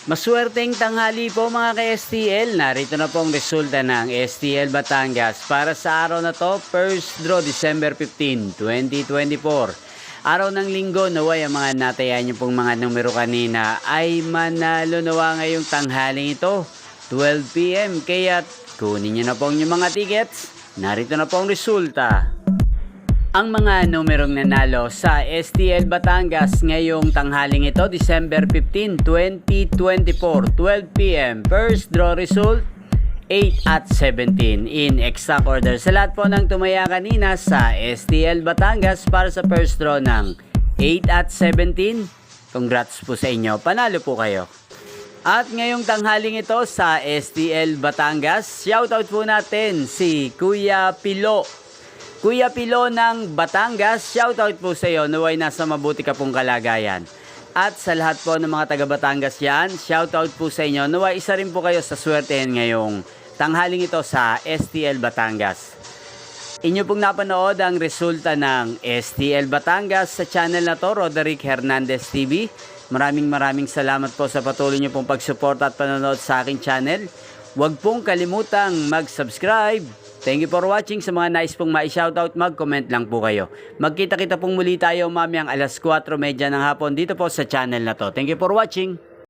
Maswerteng tanghali po mga ka-STL. Narito na po ang resulta ng STL Batangas para sa araw na to, first draw December 15, 2024. Araw ng linggo, naway ang mga natayan niyo pong mga numero kanina ay manalo nawa ngayong tanghaling ito, 12 PM. Kaya kunin niyo na po ang inyong mga tickets. Narito na po ang resulta. Ang mga numerong nanalo sa STL Batangas ngayong tanghaling ito, December 15, 2024, 12 PM. First draw result, 8 at 17 in exact order. Sa lahat po ng tumaya kanina sa STL Batangas para sa first draw ng 8 at 17, congrats po sa inyo. Panalo po kayo. At ngayong tanghaling ito sa STL Batangas, shoutout po natin si Kuya Pilo. Kuya Pilo ng Batangas, shoutout po sa iyo, naway nasa mabuti ka pong kalagayan. At sa lahat po ng mga taga Batangas yan, shoutout po sa inyo, naway isa rin po kayo sa swertehin ngayong tanghaling ito sa STL Batangas. Inyo pong napanood ang resulta ng STL Batangas sa channel na to, Roderick Hernandez TV. Maraming salamat po sa patuloy nyo pong pagsuporta at panonood sa aking channel. Huwag pong kalimutang mag-subscribe. Thank you for watching. Sa mga nais pong ma-shoutout, mag-comment lang po kayo. Magkita-kita pong muli tayo mamayang alas 4:30 ng hapon dito po sa channel na to. Thank you for watching.